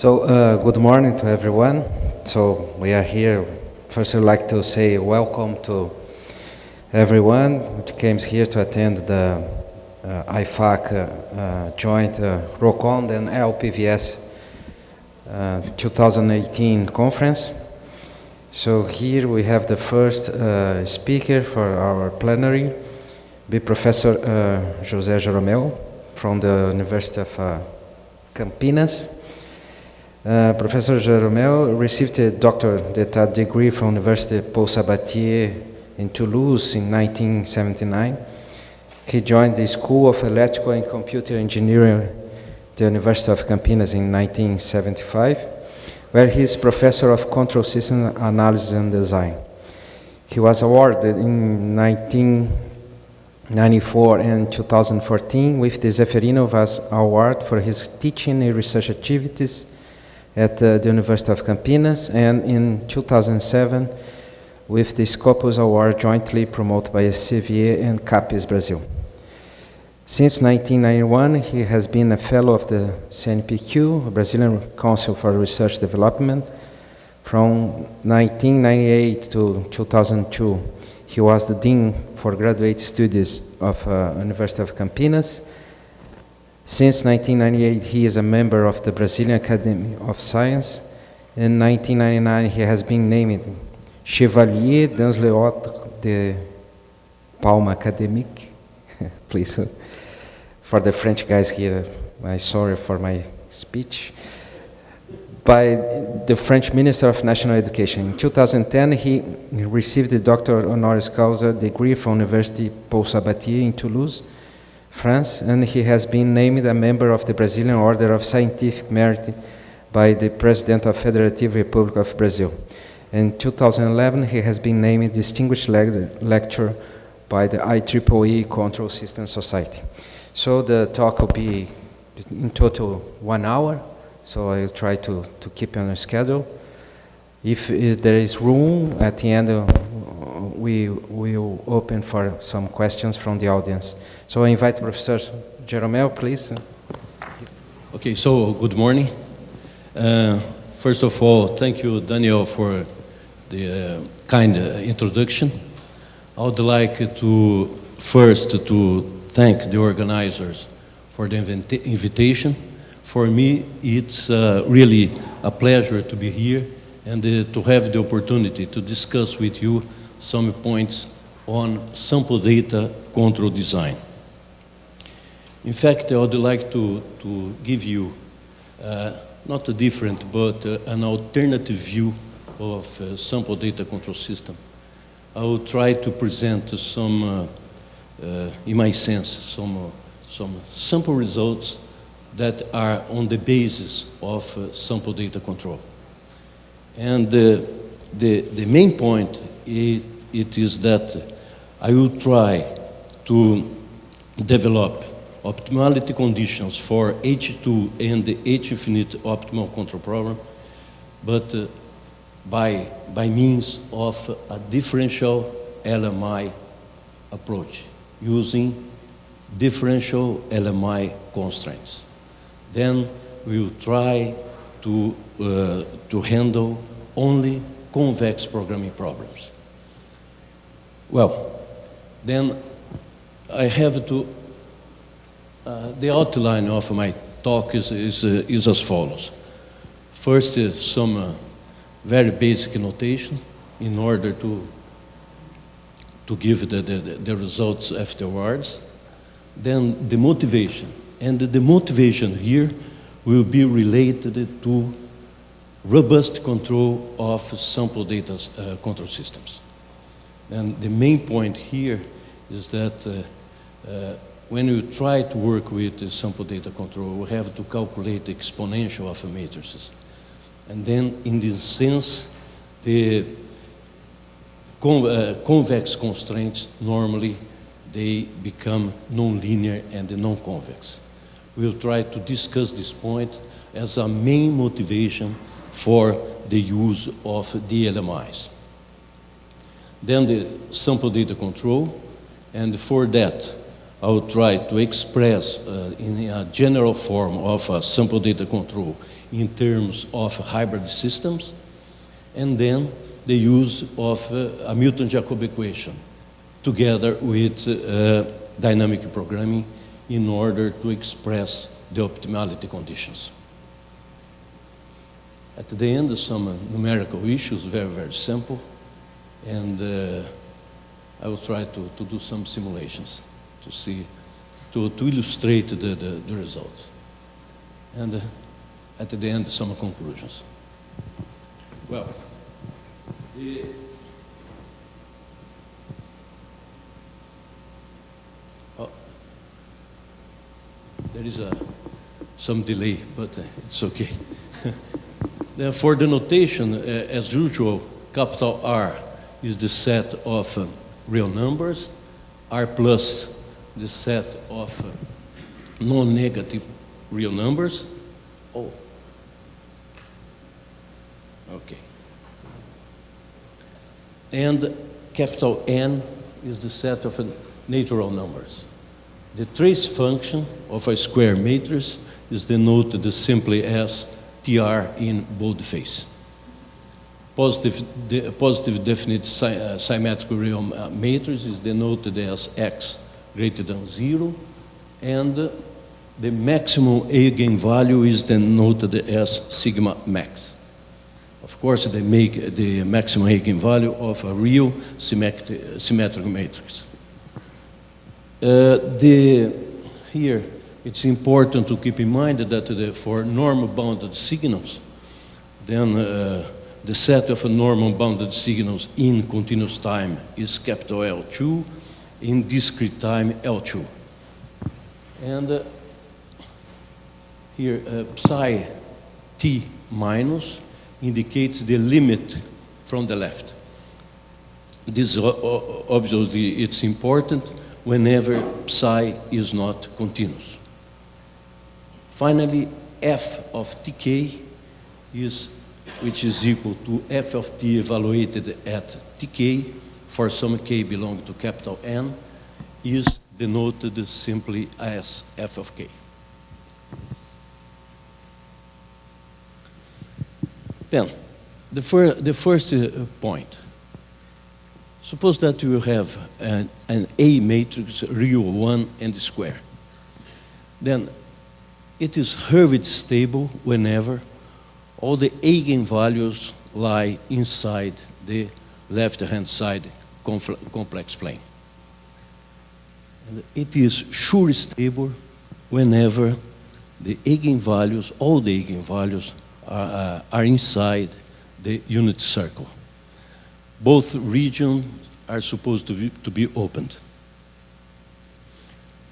Good morning to everyone. So we are here. First, I'd like to say welcome to everyone who came here to attend the Ifac joint ROCOND and LPVS 2018 conference. So here we have the first speaker for our plenary, be Professor Josè Geromel from the University of Campinas. Professor Geromel received a doctor d'etat degree from University Paul Sabatier in Toulouse in 1979. He joined the School of Electrical and Computer Engineering at the University of Campinas in 1975, where he is Professor of Control System Analysis and Design. He was awarded in 1994 and 2014 with the Zeferino Vaz Award for his teaching and research activities at the University of Campinas, and in 2007 with the Scopus Award jointly promoted by CVA and CAPES Brazil. Since 1991, he has been a fellow of the CNPq, Brazilian Council for Research Development. From 1998 to 2002, he was the Dean for Graduate Studies of University of Campinas. Since 1998, he is a member of the Brazilian Academy of Science. In 1999, he has been named Chevalier dans l'Ordre de Palme Académique. Please, for the French guys here, I'm sorry for my speech. By the French Minister of National Education. In 2010, he received the Doctor Honoris Causa degree from University Paul Sabatier in Toulouse, France, and he has been named a member of the Brazilian Order of Scientific Merit by the President of Federative Republic of Brazil. In 2011, he has been named Distinguished Lecturer by the IEEE Control System Society. So the talk will be in total 1 hour, so I'll try to keep on a schedule. If there is room at the end, we will open for some questions from the audience. So I invite Professor Geromel, please. Okay, so good morning. First of all, thank you, Daniel, for the kind introduction. I would like to first to thank the organizers for the invitation. For me, it's really a pleasure to be here and to have the opportunity to discuss with you some points on sample data control design. In fact, I would like to give you not a different, but an alternative view of sample data control system. I will try to present some, in my sense, some sample results that are on the basis of sample data control. And the main point it is that I will try to develop optimality conditions for H2 and the H infinite optimal control problem, but by means of a differential LMI approach using differential LMI constraints. Then we will try to handle only convex programming problems. Well, then I have to, the outline of my talk is as follows. First is some very basic notation in order to give the results afterwards. Then the motivation, and the motivation here will be related to robust control of sample data control systems. And the main point here is that when you try to work with the sample data control, we have to calculate the exponential of matrices. And then in this sense, the convex constraints normally they become nonlinear and non-convex. We'll try to discuss this point as a main motivation for the use of DLMIs. Then the sample data control, and for that, I will try to express in a general form of sample data control in terms of hybrid systems, and then the use of a Newton-Jacob equation together with dynamic programming in order to express the optimality conditions. At the end, some numerical issues, very, very simple, and I will try to do some simulations to see, to illustrate the results. And at the end, some conclusions. Well, there is some delay, but it's okay. Then for the notation, as usual, capital R is the set of real numbers, R plus the set of non-negative real numbers. Oh, okay. And capital N is the set of natural numbers. The trace function of a square matrix is denoted simply as TR in boldface. Positive definite symmetrical real matrix is denoted as X greater than 0, and the maximum eigenvalue is denoted as sigma max. Of course, they make the maximum eigenvalue of a real symmetrical matrix. Here, it's important to keep in mind that for normal bounded signals, then the set of normal bounded signals in continuous time is capital L2, in discrete time L2. And here, psi t minus indicates the limit from the left. This obviously it's important whenever psi is not continuous. Finally, f of tk which is equal to f of t evaluated at tk for some k belonging to capital N, is denoted simply as f of k. Then, the first point. Suppose that you have an A matrix, real 1 and square. Then it is Hurwitz stable whenever all the eigenvalues lie inside the left-hand side complex plane. And it is sure stable whenever the eigenvalues, all the eigenvalues, are inside the unit circle. Both regions are supposed to be opened.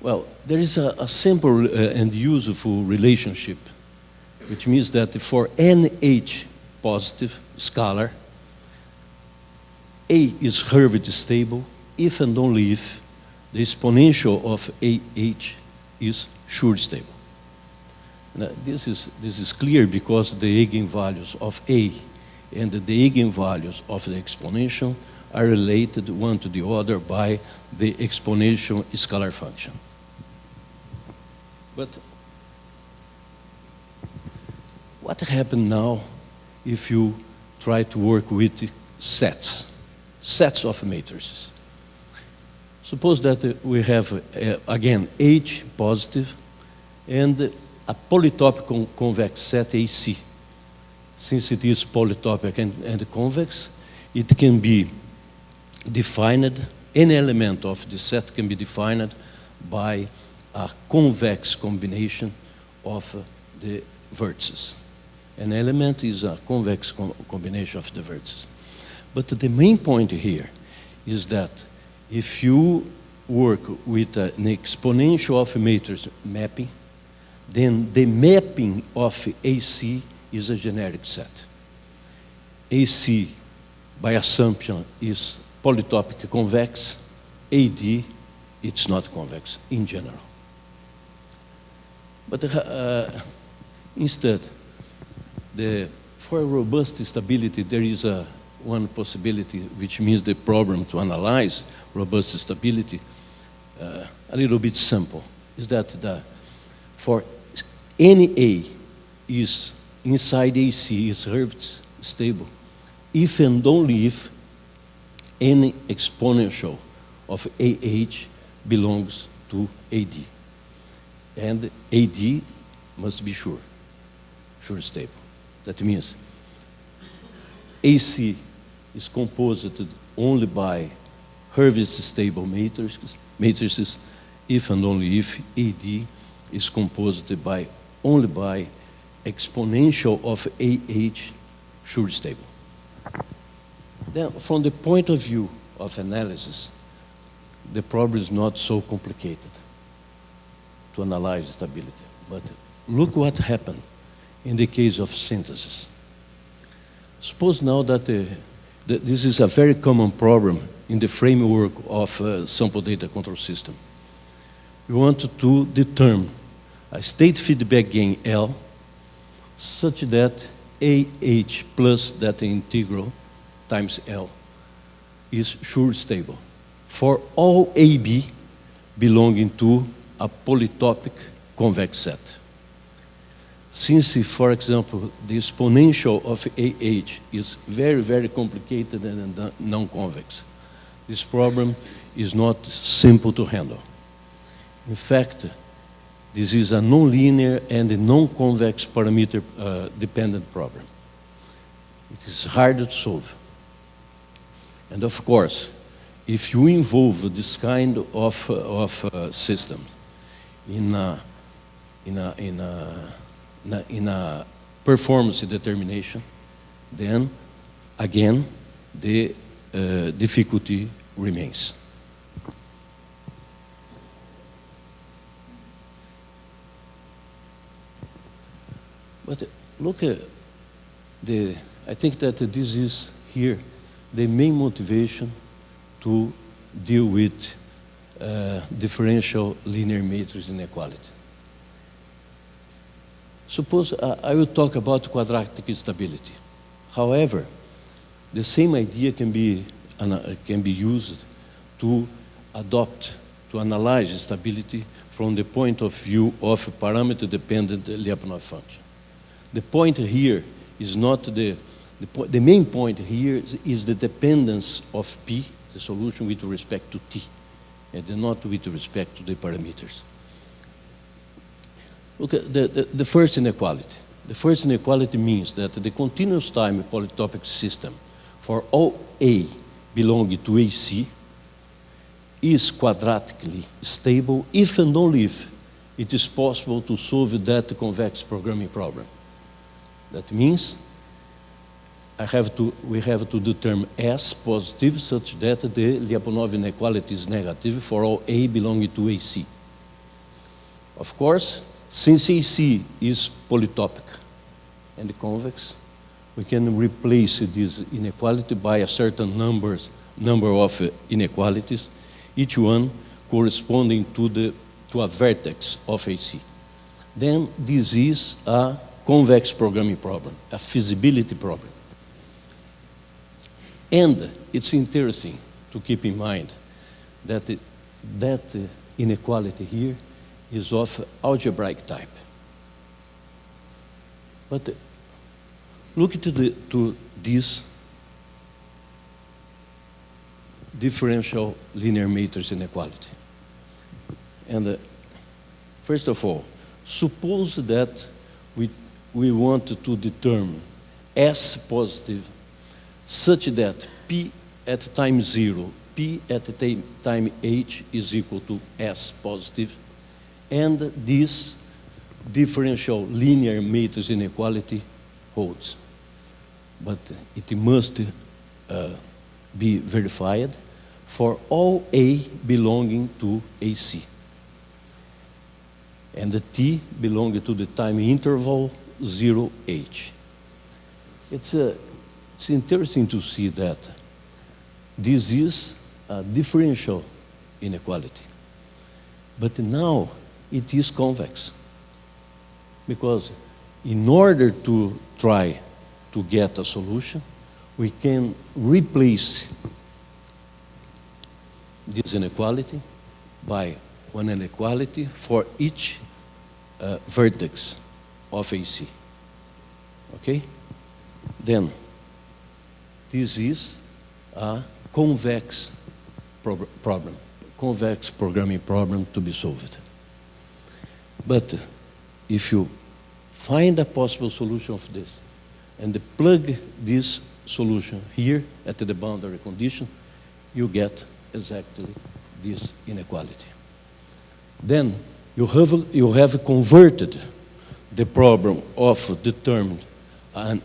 Well, there is a simple and useful relationship, which means that for NH positive scalar, A is Hurwitz stable if and only if the exponential of AH is sure stable. Now, this is clear because the eigenvalues of A and the eigenvalues of the exponential are related one to the other by the exponential scalar function. But what happens now if you try to work with sets of matrices? Suppose that we have, again, H positive and a polytopic convex set AC. Since it is polytopic and convex, it can be defined, any element of the set can be defined by a convex combination of the vertices. An element is a convex combination of the vertices. But the main point here is that if you work with an exponential of a matrix mapping, then the mapping of AC is a generic set. AC, by assumption, is polytopic convex. AD, it's not convex in general. But instead, for robust stability, there is one possibility, which means the problem to analyze robust stability, a little bit simple, is that for any A is inside AC is Hurwitz stable if and only if any exponential of AH belongs to AD. And AD must be sure stable. That means AC is composed only by Hurwitz stable matrices if and only if AD is composed only by exponential of AH sure stable. Then, from the point of view of analysis, the problem is not so complicated to analyze stability. But look what happened in the case of synthesis. Suppose now that this is a very common problem in the framework of sample data control system. We want to determine a state feedback gain L such that AH plus that integral times L is sure stable for all AB belonging to a polytopic convex set. Since, for example, the exponential of AH is very, very complicated and non-convex, this problem is not simple to handle. In fact, this is a nonlinear and a non-convex parameter dependent problem. It is hard to solve. And of course, if you involve this kind of system in a performance determination, then again the difficulty remains. But look at I think that this is here the main motivation to deal with differential linear matrix inequality. Suppose I will talk about quadratic stability. However, the same idea can be used to analyze stability from the point of view of a parameter-dependent Lyapunov function. The point here is not the main point here is the dependence of P, the solution, with respect to T, and not with respect to the parameters. Look at the first inequality. The first inequality means that the continuous time polytopic system for all A belonging to AC is quadratically stable if and only if it is possible to solve that convex programming problem. That means we have to determine S positive such that the Lyapunov inequality is negative for all A belonging to AC. Of course, since AC is polytopic and convex, we can replace this inequality by a certain number of inequalities, each one corresponding to a vertex of AC. Then this is a convex programming problem, a feasibility problem. And it's interesting to keep in mind that that inequality here is of algebraic type. But look to this differential linear matrix inequality. And first of all, suppose that we want to determine S positive such that P at time 0, P at time H is equal to S positive, and this differential linear matrix inequality holds. But it must be verified for all A belonging to AC, and the T belonging to the time interval 0H. It's interesting to see that this is a differential inequality, but now it is convex, because in order to try to get a solution, we can replace this inequality by one inequality for each vertex of AC. Okay? Then, this is a convex problem, convex programming problem to be solved. But if you find a possible solution of this, and plug this solution here at the boundary condition, you get exactly this inequality. Then you have converted the problem of determined a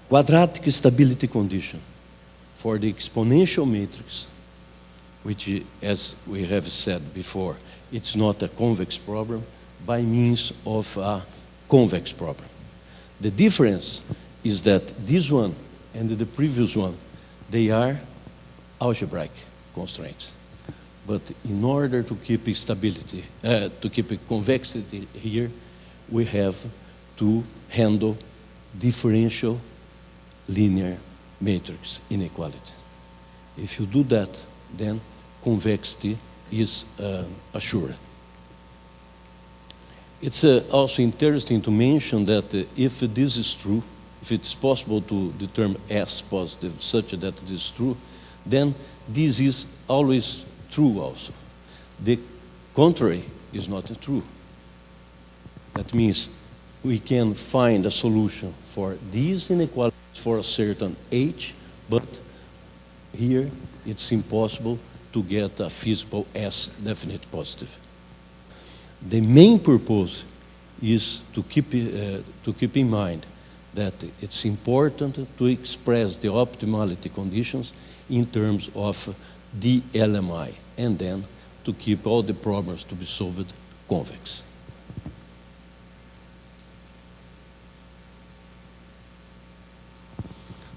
quadratic stability condition for the exponential matrix, which, as we have said before, it's not a convex problem, by means of a convex problem. The difference is that this one and the previous one, they are algebraic constraints. But in order to keep stability, to keep convexity here, we have to handle differential linear matrix inequality. If you do that, then convexity is assured. It's also interesting to mention that if this is true, if it's possible to determine S positive such that it is true, then this is always true also. The contrary is not true. That means we can find a solution for these inequalities for a certain H, but here it's impossible to get a feasible S definite positive. The main purpose is to keep in mind that it's important to express the optimality conditions in terms of DLMI, and then to keep all the problems to be solved convex.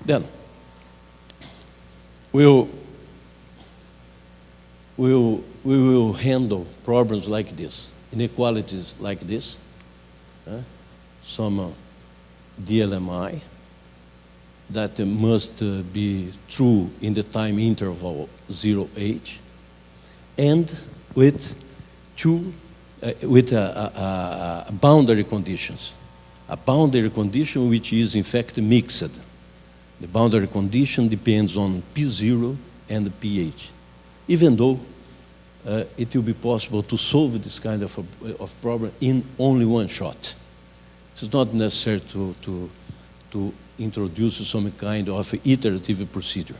Then we will handle problems like this, inequalities like this, some DLMI that must be true in the time interval 0h, and with boundary conditions. A boundary condition which is in fact mixed. The boundary condition depends on P0 and pH. Even though it will be possible to solve this kind of problem in only one shot. It's not necessary to introduce some kind of iterative procedure.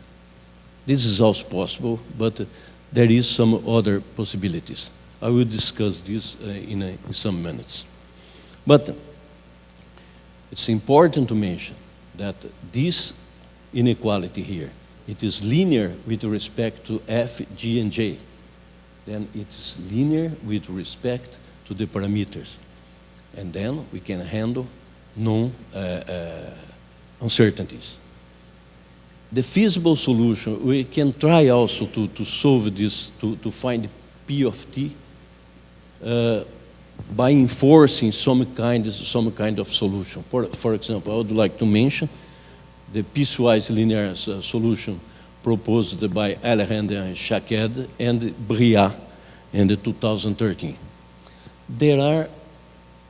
This is also possible, but there is some other possibilities. I will discuss this in some minutes. But it's important to mention that this inequality here, it is linear with respect to F, G, and J. Then it's linear with respect to the parameters. And then we can handle known uncertainties. The feasible solution, we can try also to solve this, to find P of T by enforcing some kind of solution. For example, I would like to mention the piecewise linear solution proposed by Alejandro and Shaked and Briat in 2013. There are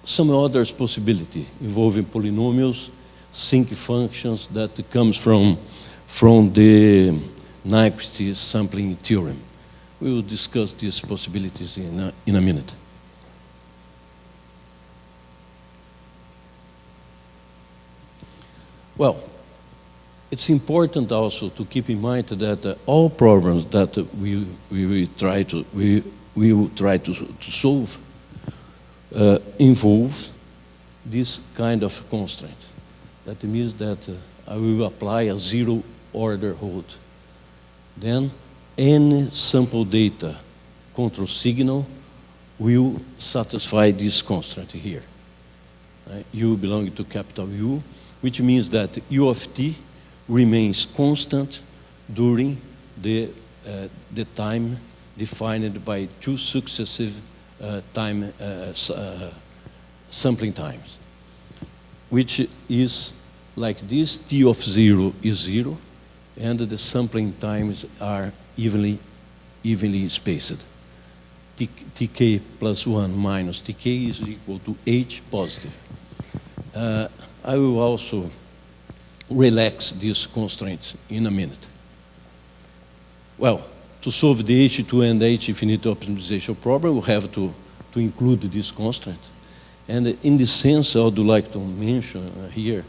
some other possibilities involving polynomials, sinc functions that comes from the Nyquist sampling theorem. We will discuss these possibilities in a minute. Well, it's important also to keep in mind that all problems that we will try to solve involve this kind of constraint. That means that I will apply a zero order hold. Then any sample data control signal will satisfy this constraint here. U belonging to capital U, which means that U of t remains constant during the time defined by two successive sampling times, which is like this. T of 0 is 0, and the sampling times are evenly spaced. tk plus 1 minus tk is equal to h positive. I will also relax these constraints in a minute. Well, to solve the H2 and H infinite optimization problem, we have to include this constraint. And in this sense, I would like to mention here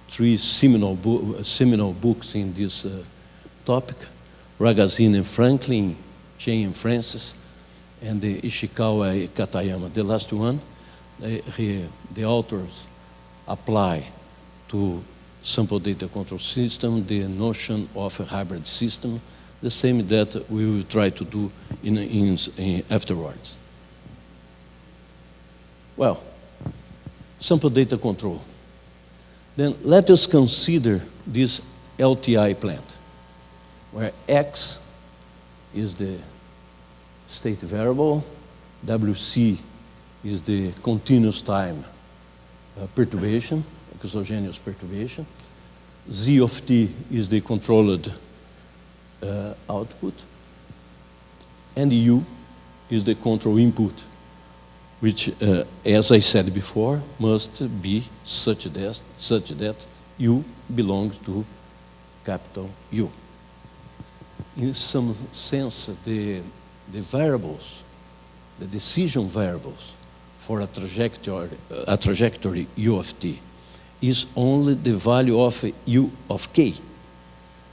three seminal books in this topic: Ragazine and Franklin, Chen and Francis, and the Ishikawa and Katayama. The last one, the authors apply to sample data control system the notion of a hybrid system, the same that we will try to do in afterwards. Well, sample data control. Then let us consider this LTI plant, where X is the state variable, WC is the continuous time perturbation, exogenous perturbation, Z of t is the controlled output, and U is the control input, which, as I said before, must be such that U belongs to capital U. In some sense, the variables, the decision variables for a trajectory U of t is only the value of U of k,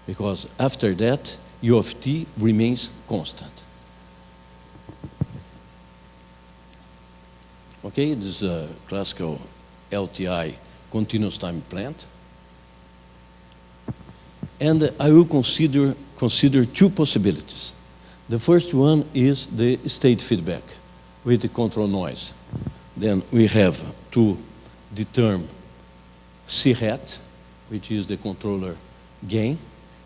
because after that, U of t remains constant. Okay, this is a classical LTI continuous time plant. And I will consider two possibilities. The first one is the state feedback with the control noise. Then we have to determine C hat, which is the controller gain,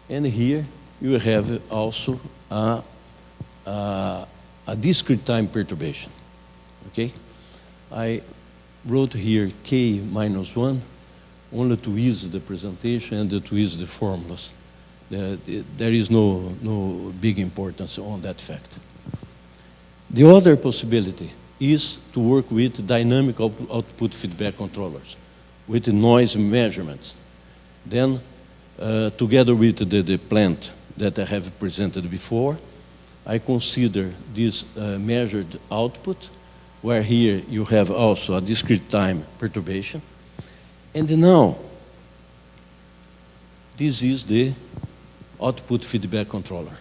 and here you have also a discrete time perturbation. Okay, I wrote here k minus 1 only to ease the presentation and to ease the formulas. There is no big importance on that fact. The other possibility is to work with dynamic output feedback controllers, with the noise measurements. Then, together with the plant that I have presented before, I consider this measured output, where here you have also a discrete time perturbation. And now, this is the output feedback controller,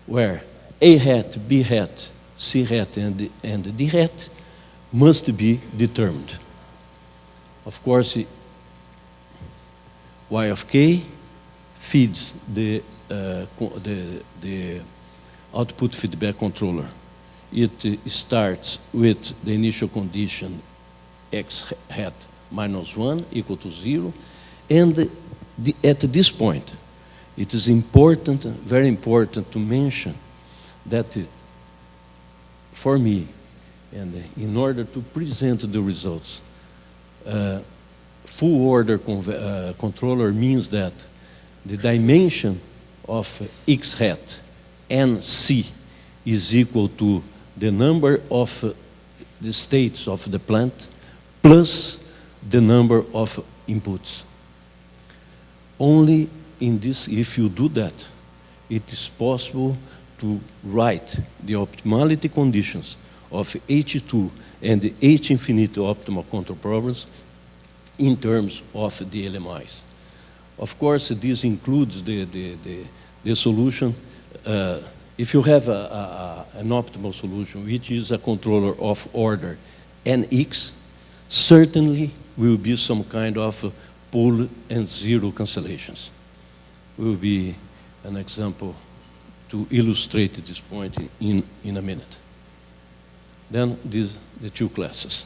where A hat, B hat, C hat, and D hat must be determined. Of course, Y of k feeds the output feedback controller. It starts with the initial condition x hat minus 1 equal to 0, and at this point, it is important, very important to mention that for me, and in order to present the results, full order controller means that the dimension of x hat and c is equal to the number of the states of the plant plus the number of inputs. Only in this, if you do that, it is possible to write the optimality conditions of H2 and the H infinite optimal control problems in terms of the LMIs. Of course, this includes the solution. If you have an optimal solution, which is a controller of order Nx, certainly will be some kind of pole and zero cancellations. Will be an example to illustrate this point in a minute. Then the two classes.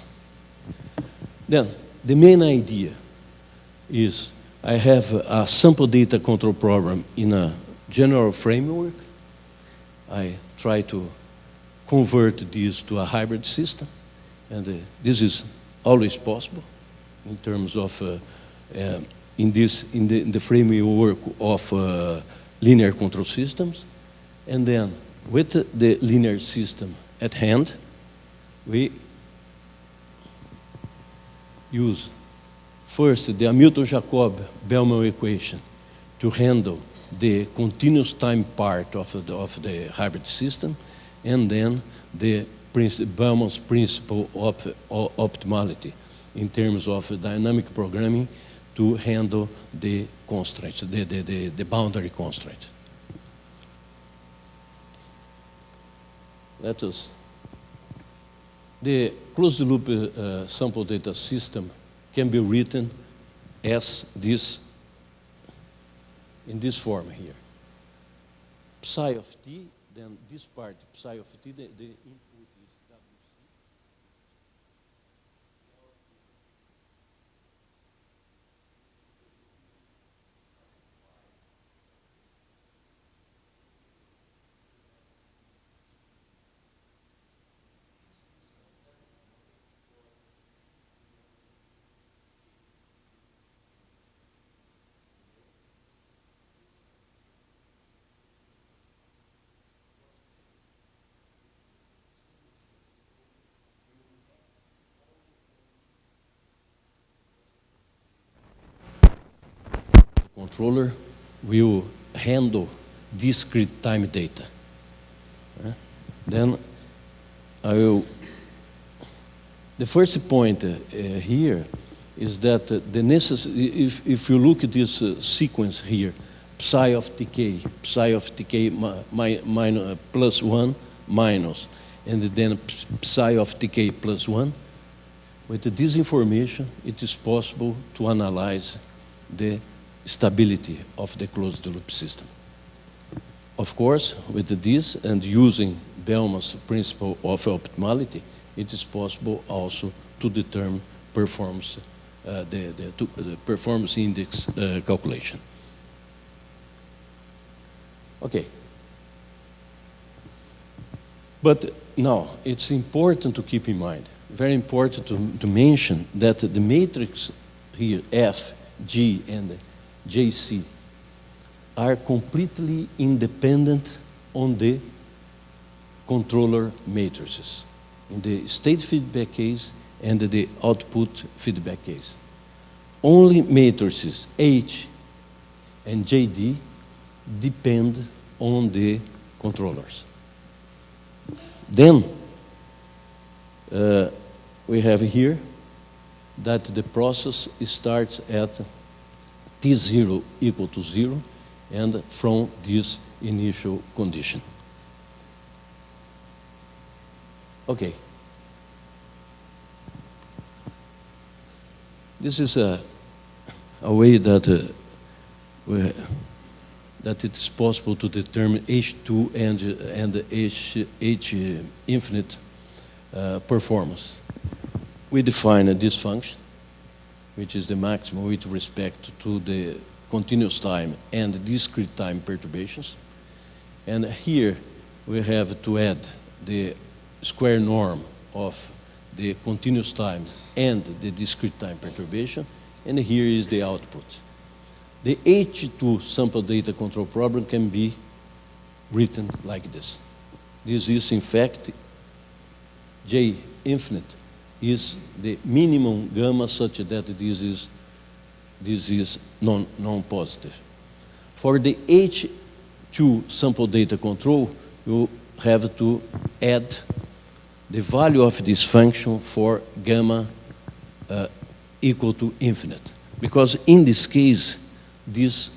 Then the main idea is I have a sample data control problem in a general framework. I try to convert this to a hybrid system, and this is always possible in terms of in the framework of linear control systems. And then with the linear system at hand, we use first the Hamilton-Jacob-Bellman equation to handle the continuous time part of the hybrid system, and then the Bellman's principle of optimality in terms of dynamic programming to handle the constraints, the boundary constraints. The closed loop sample data system can be written as this, in this form here. Psi of t, then this part, psi of t, the input is WC. Controller will handle discrete time data. Then the first point here is that if you look at this sequence here, psi of tk plus 1 minus, and then psi of tk plus 1, with this information, it is possible to analyze the stability of the closed loop system. Of course, with this and using Bellman's principle of optimality, it is possible also to determine performance, the performance index calculation. Okay. But now, it's important to keep in mind, very important to mention that the matrix here, F, G, and JC, are completely independent on the controller matrices, in the state feedback case and the output feedback case. Only matrices H and JD depend on the controllers. Then we have here that the process starts at T0 equal to 0, and from this initial condition. Okay. This is a way that that it is possible to determine H2 and H infinite performance. We define this function, which is the maximum with respect to the continuous time and discrete time perturbations. And here we have to add the square norm of the continuous time and the discrete time perturbation, and here is the output. The H2 sample data control problem can be written like this. This is, in fact, J infinite is the minimum gamma such that this is non-positive. For the H2 sample data control, you have to add the value of this function for gamma equal to infinite. Because in this case, this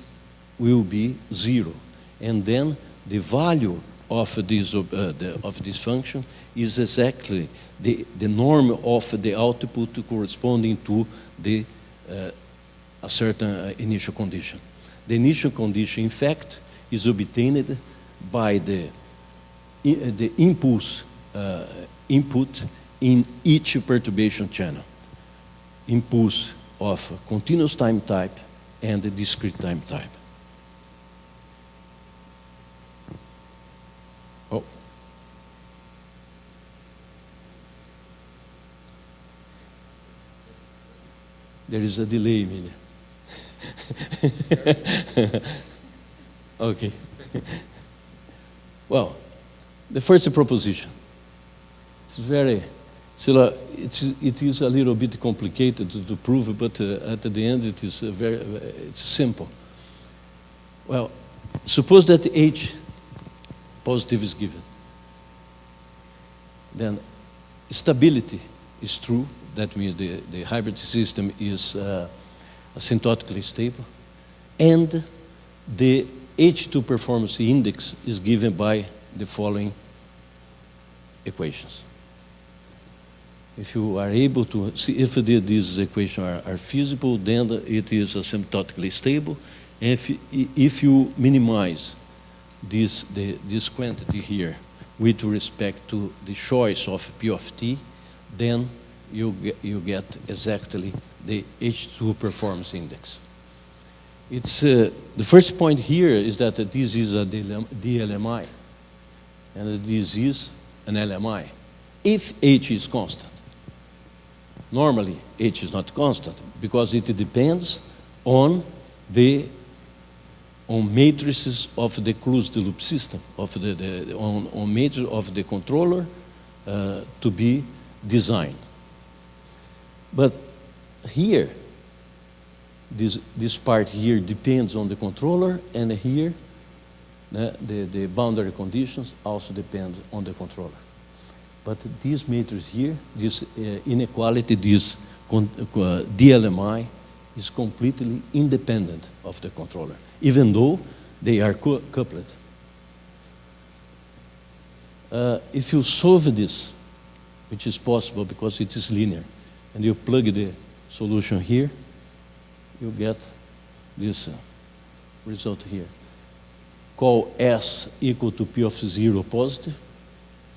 will be 0. And then the value of this function is exactly the norm of the output corresponding to the a certain initial condition. The initial condition, in fact, is obtained by the impulse input in each perturbation channel. Impulse of continuous time type and the discrete time type. Oh. There is a delay, Emilia. Okay. Well, the first proposition. It's very, still, it is a little bit complicated to prove, but at the end it is it's simple. Well, suppose that H positive is given. Then stability is true. That means the hybrid system is asymptotically stable. And the H2 performance index is given by the following equations. If you are able to see if these equations are feasible, then it is asymptotically stable. And if you minimize this quantity here with respect to the choice of P of t, then you get exactly the H2 performance index. It's, the first point here is that this is a DLMI, and this is an LMI. If H is constant, normally H is not constant because it depends on matrices of the closed-loop system, on matrix of the controller to be designed. But here, this part here depends on the controller, and here the boundary conditions also depend on the controller. But this matrix here, this inequality, this DLMI, is completely independent of the controller, even though they are coupled. If you solve this, which is possible because it is linear, and you plug the solution here, you get this result here. Call S equal to P of 0 positive,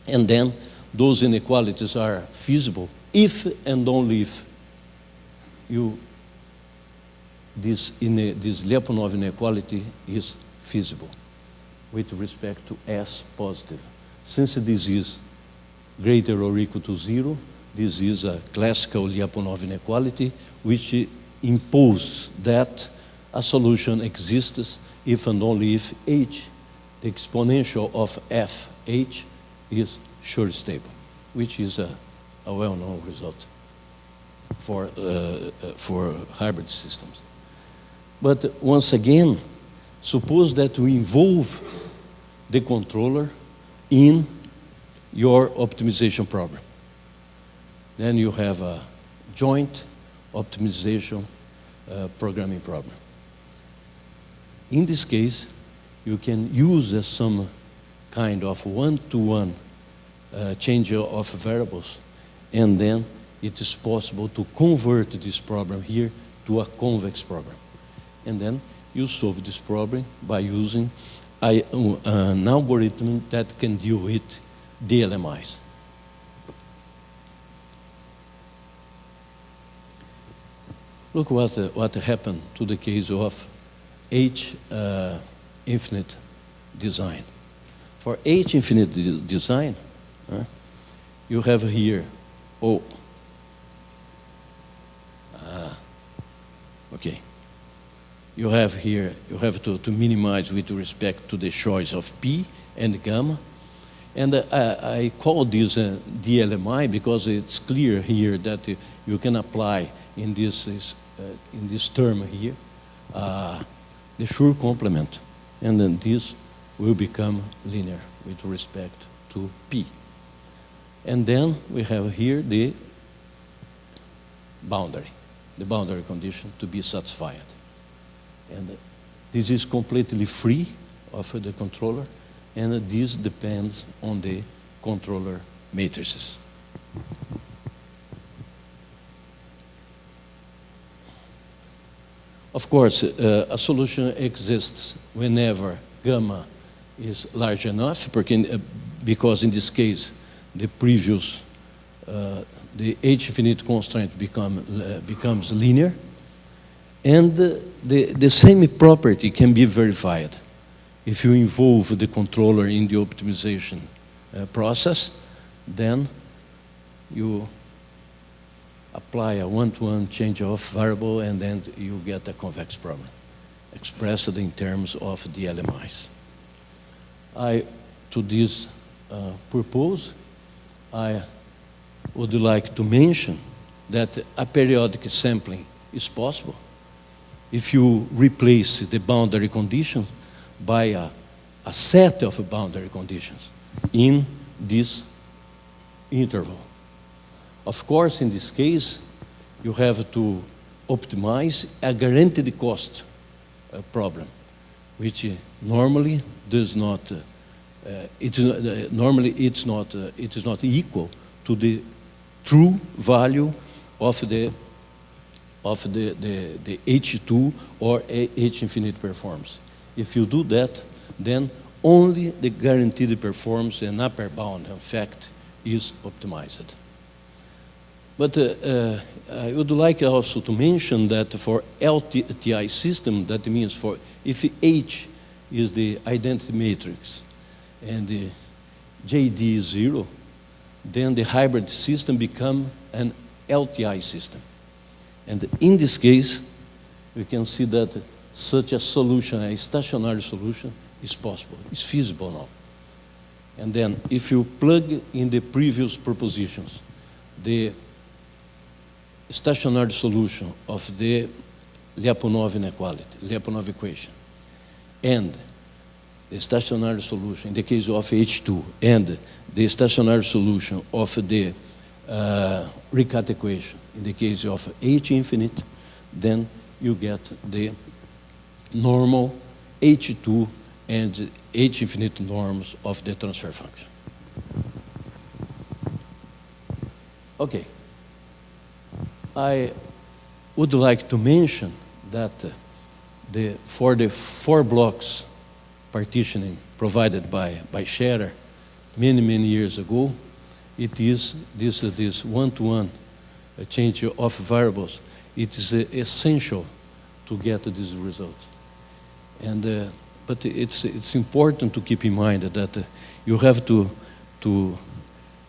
and then those inequalities are feasible if and only if this Lyapunov inequality is feasible with respect to S positive. Since this is greater or equal to 0, this is a classical Lyapunov inequality which imposes that a solution exists if and only if H, the exponential of FH, is sure stable, which is a well-known result for hybrid systems. But once again, suppose that we involve the controller in your optimization problem. Then you have a joint optimization programming problem. In this case, you can use some kind of one-to-one change of variables, and then it is possible to convert this problem here to a convex problem. And then you solve this problem by using an algorithm that can deal with DLMIs. Look what happened to the case of H infinite design. For H infinite design, you have here O. Okay. You have here, you have to minimize with respect to the choice of P and gamma. And I call this DLMI because it's clear here that you can apply in this term here the Schur complement, and then this will become linear with respect to P. And then we have here the boundary condition to be satisfied. And this is completely free of the controller, and this depends on the controller matrices. Of course, a solution exists whenever gamma is large enough, because in this case, the previous, the H infinite constraint becomes linear. And the same property can be verified if you involve the controller in the optimization process. Then you apply a one-to-one change of variable, and then you get a convex problem expressed in terms of the LMIs. To this purpose, I would like to mention that a periodic sampling is possible if you replace the boundary conditions by a set of boundary conditions in this interval. Of course, in this case, you have to optimize a guaranteed cost problem, which normally does not. It is not equal to the true value of the H2 or H infinite performance. If you do that, then only the guaranteed performance and upper bound effect is optimized. But I would like also to mention that for LTI system, that means for if H is the identity matrix and the JD is 0, then the hybrid system becomes an LTI system. And in this case, we can see that such a solution, a stationary solution, is possible, is feasible now. And then if you plug in the previous propositions, the stationary solution of the Lyapunov inequality, Lyapunov equation, and the stationary solution in the case of H2, and the stationary solution of the Riccati equation in the case of H infinite, then you get the normal H2 and H infinite norms of the transfer function. Okay. I would like to mention that for the 4 blocks partitioning provided by Scherer many years ago, it is this one-to-one change of variables. It is essential to get this result. And but it's important to keep in mind that you have to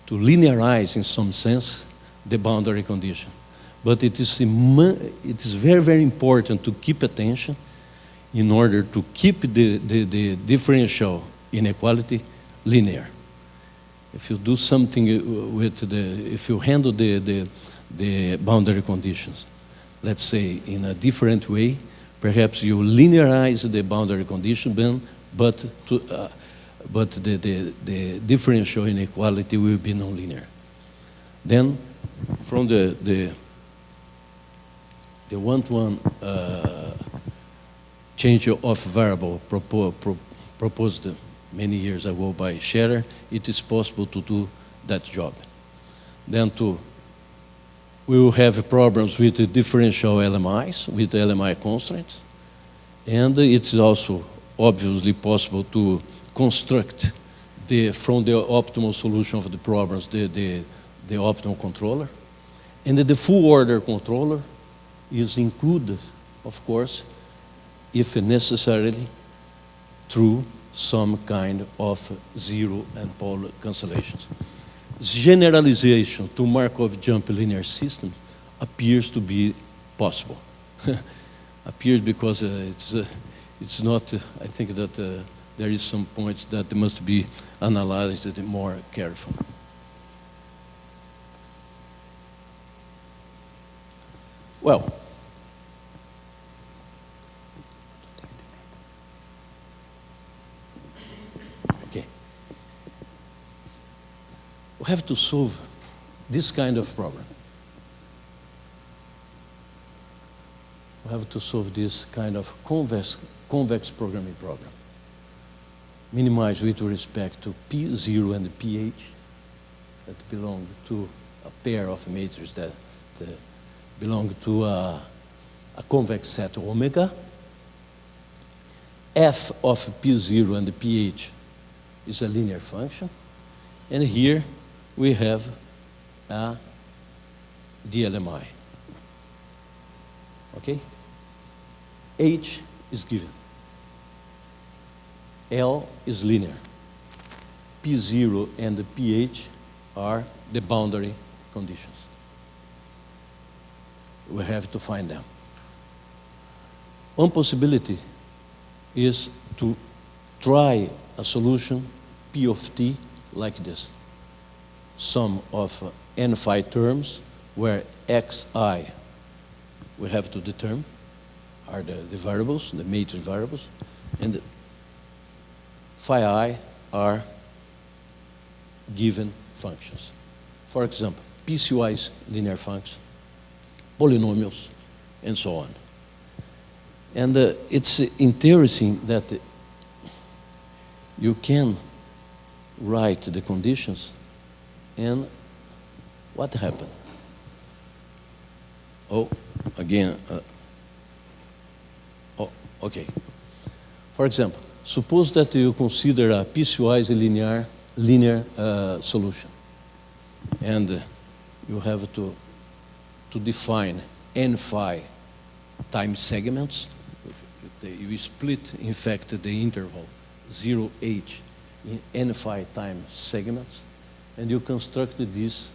linearize in some sense the boundary condition. But it is very important to keep attention in order to keep the differential inequality linear. If you do something with if you handle the boundary conditions, let's say in a different way, perhaps you linearize the boundary condition, but the differential inequality will be nonlinear. Then, from the one-to-one change of variable proposed many years ago by Scherer, it is possible to do that job. Then we will have problems with the differential LMIs, with the LMI constraints, and it's also obviously possible to construct from the optimal solution of the problems the optimal controller. And the full order controller is included, of course, if necessarily, through some kind of zero and pole cancellations. Generalization to Markov jump linear system appears to be possible. Appears because it's not, I think that there is some points that must be analyzed more carefully. Well, okay. We have to solve this kind of problem. We have to solve this kind of convex programming problem. Minimize with respect to P0 and PH that belong to a pair of matrices that belong to a convex set omega. F of P0 and PH is a linear function. And here we have a DLMI. Okay? H is given. L is linear. P0 and the PH are the boundary conditions. We have to find them. One possibility is to try a solution P of t like this. Sum of n phi terms where xi we have to determine are the variables, the matrix variables, and phi I are given functions. For example, piecewise linear functions, polynomials, and so on. And it's interesting that you can write the conditions, and what happened? Oh, again, oh, okay. For example, suppose that you consider a piecewise linear solution, and you have to define n phi time segments. You split, in fact, the interval 0h in n phi time segments, and you construct these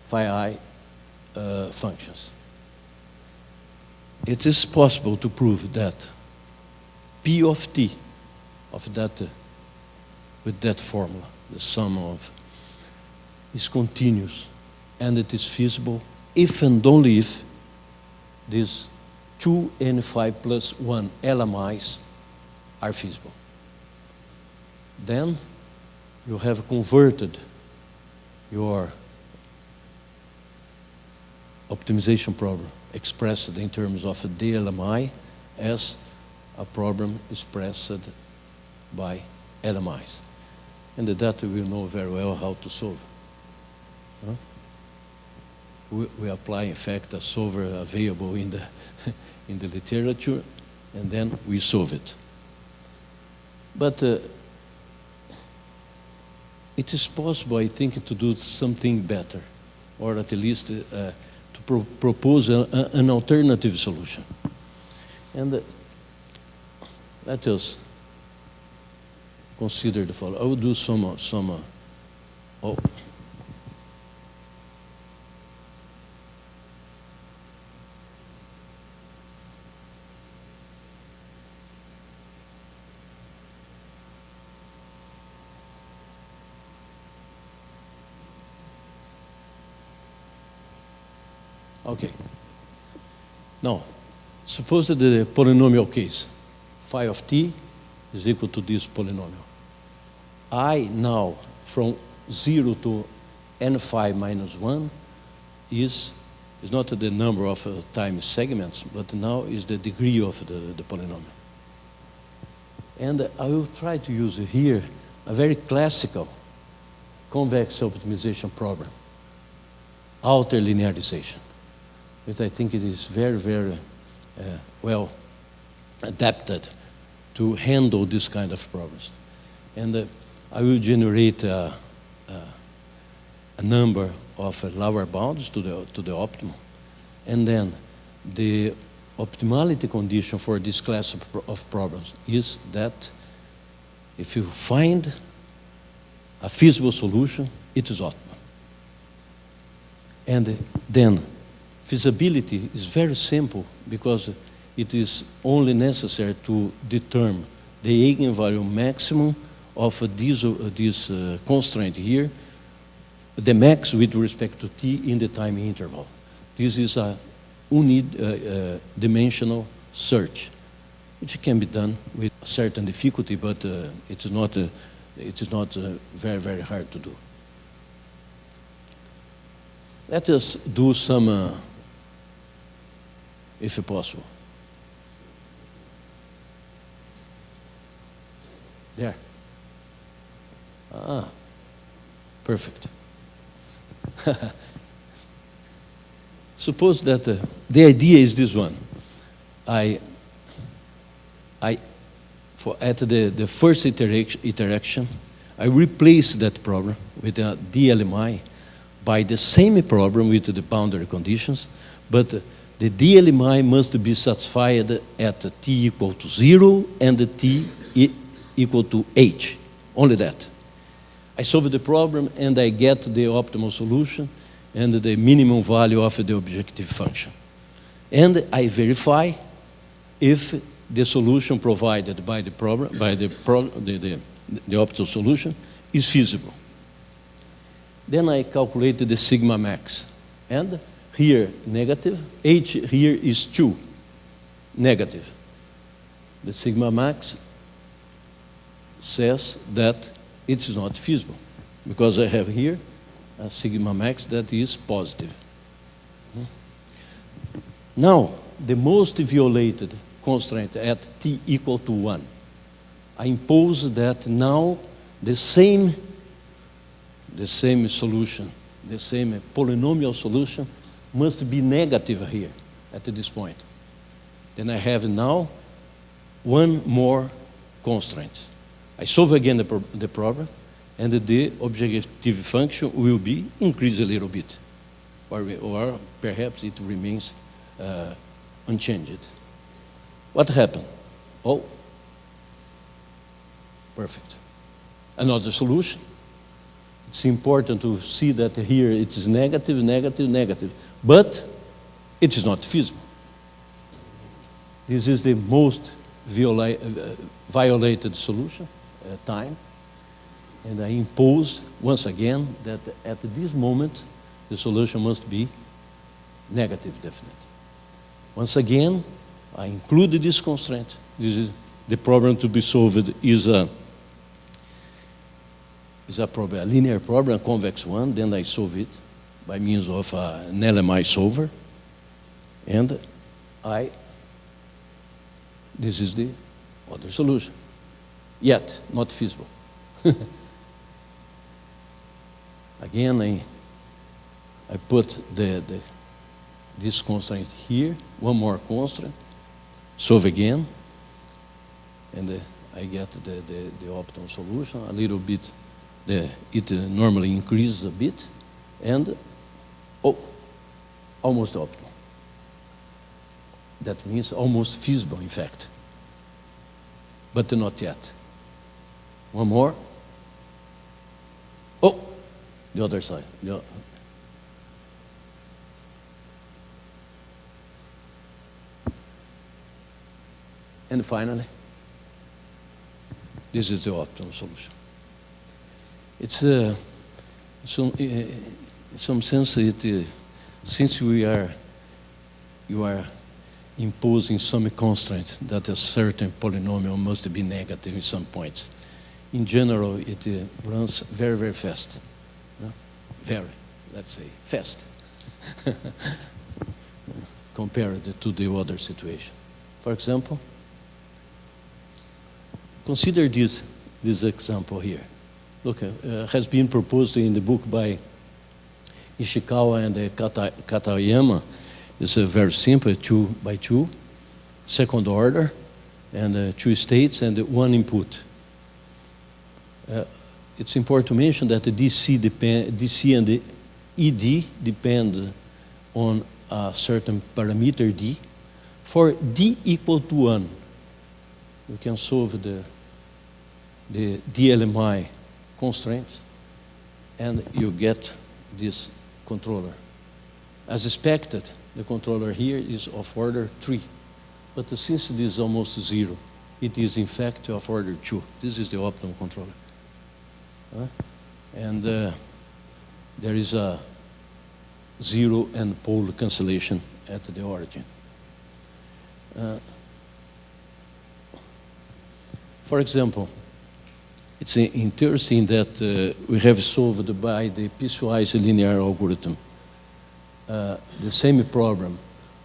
phi I functions. It is possible to prove that P of t of that with that formula, the sum of, is continuous, and it is feasible if and only if these 2n phi plus 1 LMIs are feasible. Then you have converted your optimization problem expressed in terms of a DLMI as a problem expressed by LMIs. And that we know very well how to solve. Huh? We apply, in fact, a solver available in the, in the literature, and then we solve it. But it is possible, I think, to do something better, or at least to propose an alternative solution. And let us consider the following. I will do some oh. Okay. Now, suppose that the polynomial case, phi of t is equal to this polynomial. I now, from 0 to n phi minus 1, is not the number of time segments, but now is the degree of the polynomial. And I will try to use here a very classical convex optimization problem, outer linearization, which I think it is very, very well adapted to handle this kind of problems. And I will generate a number of lower bounds to the optimum. And then the optimality condition for this class of problems is that if you find a feasible solution, it is optimal. And then feasibility is very simple because it is only necessary to determine the eigenvalue maximum of this constraint here, the max with respect to t in the time interval. This is a unidimensional search, which can be done with a certain difficulty, but it is not very, very hard to do. Let us do some, if possible. There. Ah, perfect. Suppose that the idea is this one. At the first iteration, I replace that problem with a DLMI by the same problem with the boundary conditions, but the DLMI must be satisfied at t equal to 0 and t equal to h, only that. I solve the problem and I get the optimal solution and the minimum value of the objective function. And I verify if the solution provided by the problem, by the optimal solution is feasible. Then I calculated the sigma max. And here, negative. H here is 2, negative. The sigma max says that it's not feasible, because I have here a sigma max that is positive. Now, the most violated constraint at t equal to 1. I impose that now the same solution, the same polynomial solution must be negative here at this point. Then I have now one more constraint. I solve again the problem, and the objective function will be increased a little bit, or perhaps it remains unchanged. What happened? Oh, perfect. Another solution. It's important to see that here it is negative, negative, negative, but it is not feasible. This is the most violated solution, time, and I impose once again that at this moment the solution must be negative definite. Once again, I included this constraint. This is the problem to be solved is a problem, a linear problem, a convex one. Then I solve it by means of an LMI solver, and this is the other solution. Yet not feasible. Again, I put this constraint here, one more constraint, solve again, and I get the optimal solution a little bit. It normally increases a bit, and almost optimal. That means almost feasible, in fact, but not yet. One more. Oh, the other side. And finally, this is the optimal solution. It's in some sense, since you are imposing some constraint that a certain polynomial must be negative in some points. In general, it runs very, very fast. Very, let's say, fast, compared to the other situation. For example, consider this example here. Look, has been proposed in the book by Ishikawa and Katayama. It's very simple, 2 by 2, second order, and 2 states and 1 input. It's important to mention that the DC and the ED depend on a certain parameter D. For D equal to 1, you can solve the DLMI constraints, and you get this controller. As expected, the controller here is of order 3, but since it is almost 0, it is in fact of order 2. This is the optimal controller. And there is a 0 and pole cancellation at the origin. For example, it's interesting that we have solved by the piecewise linear algorithm the same problem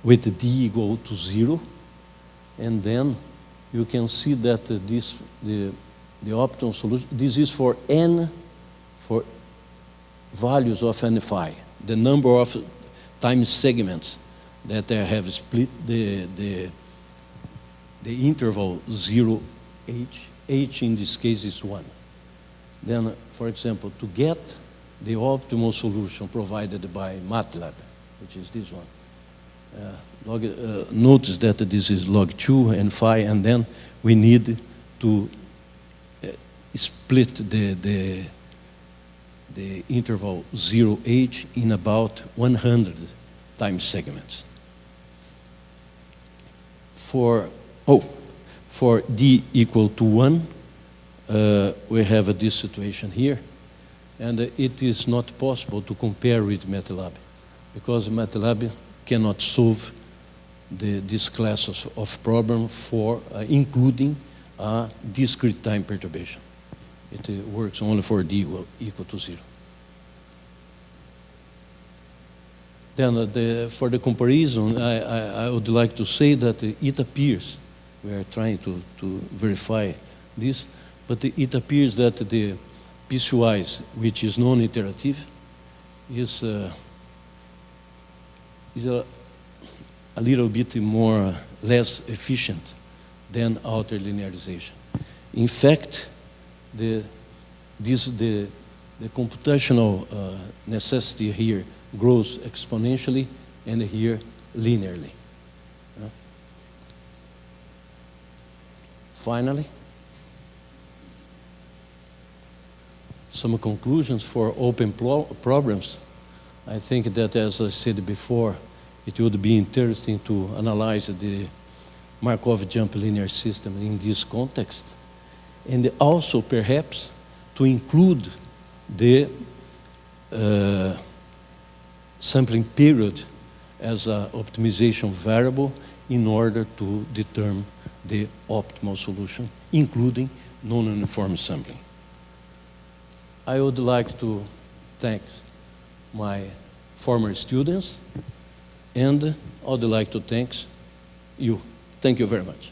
with d equal to 0, and then you can see that the optimal solution, this is for n, for values of n phi, the number of time segments that I have split the interval 0, h in this case is 1. Then, for example, to get the optimal solution provided by MATLAB, which is this one, notice that this is log 2 and phi, and then we need to split the interval 0h in about 100 time segments. For d equal to 1, we have this situation here. And it is not possible to compare with MATLAB, because MATLAB cannot solve this class of problem for including a discrete time perturbation. It works only for d equal to 0. Then for the comparison, I would like to say that it appears, we are trying to verify this, but it appears that the piecewise, which is non-iterative, is a little bit less efficient than outer linearization. In fact, the computational necessity here grows exponentially and here linearly. Finally, some conclusions for open problems. I think that, as I said before, it would be interesting to analyze the Markov jump linear system in this context, and also perhaps to include the sampling period as an optimization variable in order to determine the optimal solution, including non-uniform sampling. I would like to thank my former students, and I would like to thank you. Thank you very much.